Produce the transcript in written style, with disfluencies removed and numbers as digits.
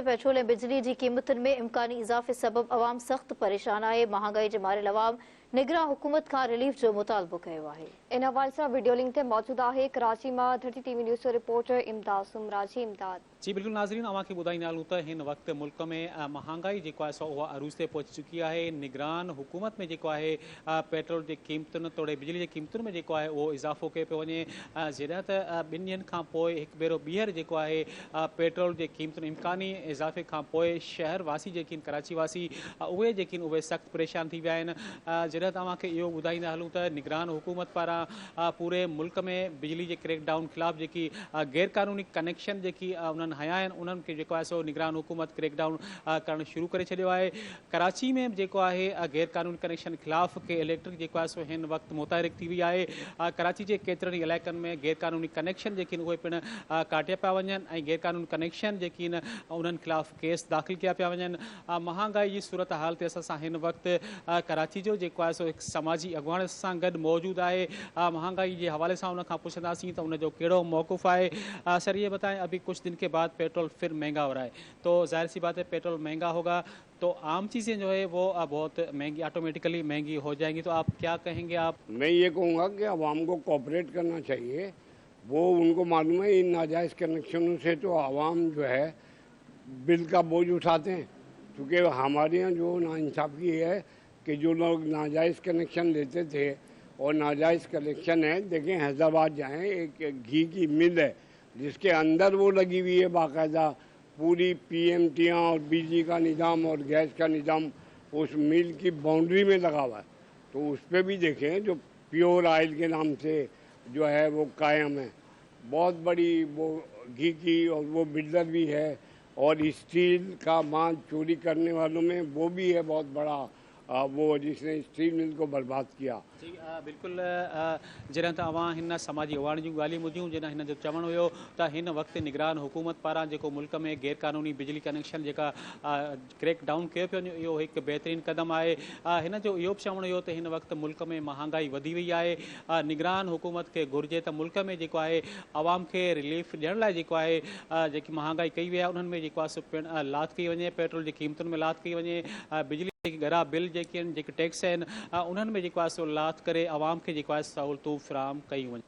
Petrol ऐं बिजली जी क़ीमतुनि में इम्कानी इज़ाफ़े सबबि अवाम सख़्त परेशान आहे। महांगाई जे मारियल अवाम निगरां हुकूमत खां रिलीफ जो मुतालबो कयो आहे। इन हवाले सां वीडियो लिंक ते मौजूद आहे कराची मां धरती टीवी न्यूज़ जो रिपोर्टर इमदाद सुमराजी। इमदाद जी बिल्कुल नाज़रीन, अवांखे ॿुधाईंदा हलूं त हिन वक़्तु मुल्क में महांगाई जेको आहे सो उहा अरूज़ ते पहुची चुकी आहे। निगरान हुकूमत में जेको आहे पेट्रोल जी क़ीमतुनि तोड़े बिजली जी क़ीमतुनि में जेको आहे उहो इज़ाफ़ो कयो पियो वञे। जॾहिं त ॿिनि ॾींहंनि खां पोइ हिकु भेरो ॿीहर जेको आहे पेट्रोल जे क़ीमतुनि इम्कानी इज़ाफ़े खां पोइ शहर वासी जेके आहिनि कराची वासी उहे जेके आहिनि उहे सख़्तु परेशान थी विया आहिनि। जॾहिं तव्हांखे इहो ॿुधाईंदा हलूं त निगरान हुकूमत पारां पूरे मुल्क में बिजली जे क्रैकडाउन ख़िलाफ़ जेकी गैर क़ानूनी कनेक्शन जेकी उन्हनि हया आहिनि उन्हनि खे जेको आहे सो निगरान हुकूमत क्रैकडाउन करणु शुरू करे छॾियो आहे। कराची में जेको आहे गैर क़ानूनी कनेक्शन ख़िलाफ़ के इलेक्ट्रिक जेको आहे सो हिन वक़्तु मुतहरिक थी वई आहे। कराची जे केतिरनि इलाइक़नि में गैर क़ानूनी कनेक्शन जेके आहिनि उहे पिणु काटिया पिया वञनि ऐं गैर क़ानूनी कनेक्शन जेकी आहिनि उन्हनि ख़िलाफ़ केस दाख़िल कया पिया वञनि। महांगाई जी सूरत हाल ते असां हिन वक़्तु कराची जो जेको आहे सो हिकु समाजी अॻुवाण सां गॾु मौजूदु आहे। महांगाई जे हवाले सां उनखां पुछंदासीं त उनजो कहिड़ो मौक़ुफ़ आहे। सर ये बताएं, अभी कुछ दिन के बाद पेट्रोल फिर महंगा हो रहा है, तो जाहिर सी बात है पेट्रोल महंगा होगा तो आम चीज़ें जो है वो बहुत महंगी ऑटोमेटिकली महंगी हो जाएंगी, तो आप क्या कहेंगे? आप मैं ये कहूँगा कि आवाम को कोऑपरेट करना चाहिए। वो उनको मालूम है इन नाजायज़ कनेक्शनों से तो आवाम जो है बिल का बोझ उठाते हैं, क्योंकि हमारे यहाँ जो नाइंसाफ़ी है कि जो लोग नाजायज़ कनेक्शन लेते थे और नाजायज़ कनेक्शन है, देखें हैदराबाद जाएँ एक घी की मिल है जिसके अंदर वो लगी हुई है बाकायदा पूरी पीएमटियाँ और बिजली का निज़ाम और गैस का निज़ाम उस मिल की बाउंड्री में लगा हुआ है। तो उस पर भी देखें जो प्योर ऑयल के नाम से जो है वो कायम है, बहुत बड़ी वो घी की, और वो बिल्डर भी है और स्टील का माल चोरी करने वालों में वो भी है बहुत बड़ा वो जिसने स्टील मिल को बर्बाद किया। जी बिल्कुल, जॾहिं त अवां हिन समाजी अवाण जूं ॻाल्हियूं ॿुधियूं, जॾहिं हिन जो चवणु हुयो त हिन वक़्तु निगरान हुकूमत पारां जेको मुल्क में गैर क़ानूनी बिजली कनेक्शन जेका क्रैक डाउन कयो पियो वञे इहो हिकु बहितरीनु क़दम आहे। हिन जो इहो बि चवणु हुयो त हिन वक़्तु मुल्क में महांगाई वधी वई आहे। निगरान हुकूमत खे घुरिजे त मुल्क में जेको आहे आवाम खे रिलीफ ॾियण लाइ जेको आहे जेकी महांगाई कई वई आहे उन्हनि में जेको आहे सो पिणु लात कई वञे, पेट्रोल जी क़ीमतुनि में लात कई वञे, बिजली घरा बिल जेके आहिनि जेके टैक्स आहिनि उन्हनि में जेको आहे सो लात करे आवाम खे जेको आहे सहूलियतूं फ़राहम कयूं वञनि।